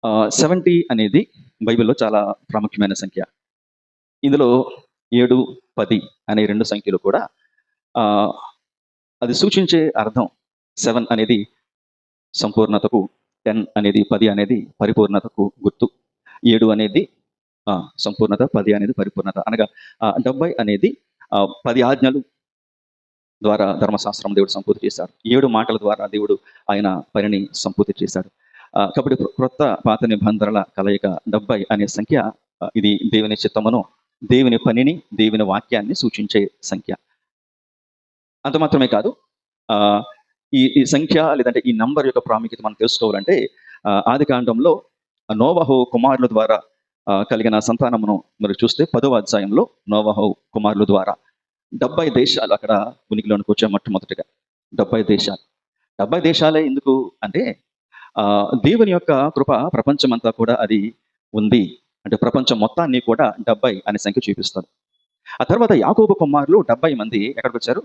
70 అనేది బైబిల్‌లో చాలా ప్రాముఖ్యమైన సంఖ్య. ఇందులో 7, 10 అనే 2 సంఖ్యలు కూడా ఆహ్, అది సూచించే అర్థం 7 అనేది సంపూర్ణతకు, 10 అనేది 10 అనేది పరిపూర్ణతకు గుర్తు. 7 అనేది సంపూర్ణత, 10 అనేది పరిపూర్ణత. అనగా 70 అనేది 10 ఆజ్ఞలు ద్వారా ధర్మశాస్త్రం దేవుడు సంపూర్తి చేశాడు. 7 మాటల ద్వారా దేవుడు ఆయన పనిని సంపూర్తి చేశాడు. కాబట్టి క్రొత్త పాత నిబంధనల కలయిక 70 అనే సంఖ్య ఇది దేవుని చిత్తమును, దేవుని పనిని, దేవుని వాక్యాన్ని సూచించే సంఖ్య. అంత మాత్రమే కాదు, ఈ సంఖ్య లేదంటే ఈ నంబర్ యొక్క ప్రాముఖ్యత మనం తెలుసుకోవాలంటే ఆదికాండంలో నోవహు కుమారుల ద్వారా కలిగిన సంతానమును మరి చూస్తే 10వ అధ్యాయంలో నోవహు కుమారుల ద్వారా 70 దేశాలు అక్కడ ఉనికిలోనికి వచ్చే మొట్టమొదటిగా 70 దేశాలు. 70 దేశాలే ఎందుకు అంటే దేవుని యొక్క కృప ప్రపంచమంతా కూడా అది ఉంది. అంటే ప్రపంచం మొత్తాన్ని కూడా 70 అనే సంఖ్య చూపిస్తుంది. ఆ తర్వాత యాకోబు కుమారులు 70 మంది ఎక్కడికి వచ్చారు?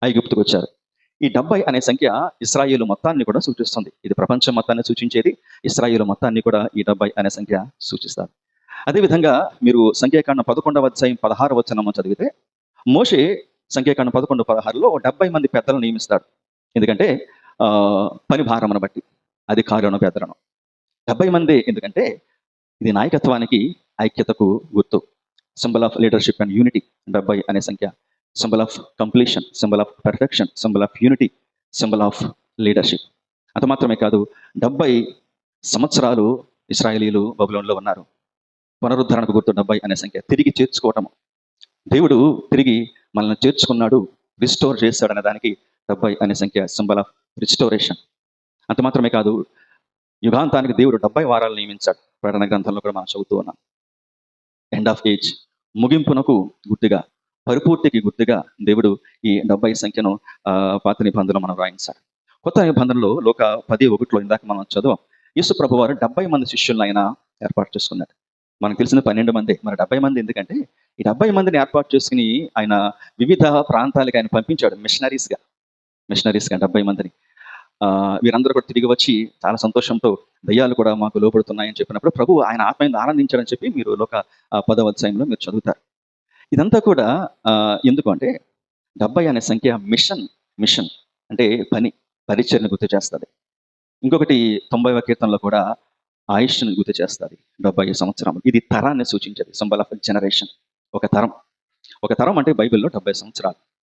ఐగుప్తుకు వచ్చారు. ఈ 70 అనే సంఖ్య ఇశ్రాయేలు మొత్తాన్ని కూడా సూచిస్తుంది. ఇది ప్రపంచం మొత్తాన్ని సూచించేది, ఇశ్రాయేలు మొత్తాన్ని కూడా ఈ 70 అనే సంఖ్య సూచిస్తారు. అదేవిధంగా మీరు సంఖ్యాకాండం 11వ అధ్యాయం 16వ వచనం చదివితే మోషే సంఖ్యాకాండం 11:16లో 70 మంది పెద్దలను నియమిస్తాడు. ఎందుకంటే పని భారమును బట్టి, అధికారులను పెద్దలను. 70 మంది ఎందుకంటే ఇది నాయకత్వానికి, ఐక్యతకు గుర్తు. Symbol of leadership and unity 70 అనే సంఖ్య. Symbol of completion, symbol of perfection, symbol of unity, symbol of leadership. అంత మాత్రమే కాదు, 70 సంవత్సరాలు ఇశ్రాయేలీలు బబులోనులో ఉన్నారు. పునరుద్ధరణకు గుర్తు 70 అనే సంఖ్య. తిరిగి చేర్చుకోవటము. దేవుడు తిరిగి మనల్ని చేర్చుకున్నాడు, రిస్టోర్ చేస్తాడు అనే దానికి 70 అనే సంఖ్య సింబల్ ఆఫ్ రిస్టోరేషన్. అంత మాత్రమే కాదు, యుగాంతానికి దేవుడు 70 వారాలు నియమించాడు. ప్రకటన గ్రంథంలో కూడా మనం చదువుతూ ఉన్నాం. ఎండ్ ఆఫ్ ఏజ్, ముగింపునకు గుర్తుగా, పరిపూర్తికి గుర్తుగా దేవుడు ఈ 70 సంఖ్యను పాత నిబంధనలో మనం రాయించాడు. కొత్త నిబంధనలో లోక 10:1 ఇందాక మనం చదువు, యేసు ప్రభు వారు 70 మంది శిష్యులను ఆయన ఏర్పాటు చేసుకున్నాడు. మనకు తెలిసిన 12 మంది. మరి 70 మంది ఎందుకంటే ఈ 70 మందిని ఏర్పాటు చేసుకుని ఆయన వివిధ ప్రాంతాలకు ఆయన పంపించాడు మిషనరీస్గా 70 మందిని. వీరందరూ కూడా తిరిగి వచ్చి చాలా సంతోషంతో దయ్యాలు కూడా మాకు లోపడుతున్నాయని చెప్పినప్పుడు ప్రభు ఆయన ఆత్మీయంగా ఆనందించాడని చెప్పి మీరు లోక 10వ అధ్యాయంలో మీరు చదువుతారు. ఇదంతా కూడా ఎందుకు అంటే 70 అనే సంఖ్య మిషన్ అంటే పరిచయను గుర్తు చేస్తుంది. ఇంకొకటి 90వ కీర్తనలో కూడా ఆయుష్ను గుర్తు చేస్తుంది. 70 సంవత్సరాలు. ఇది తరాన్ని సూచించేది. Symbol of generation. ఒక తరం అంటే బైబిల్లో 70 సంవత్సరాలు.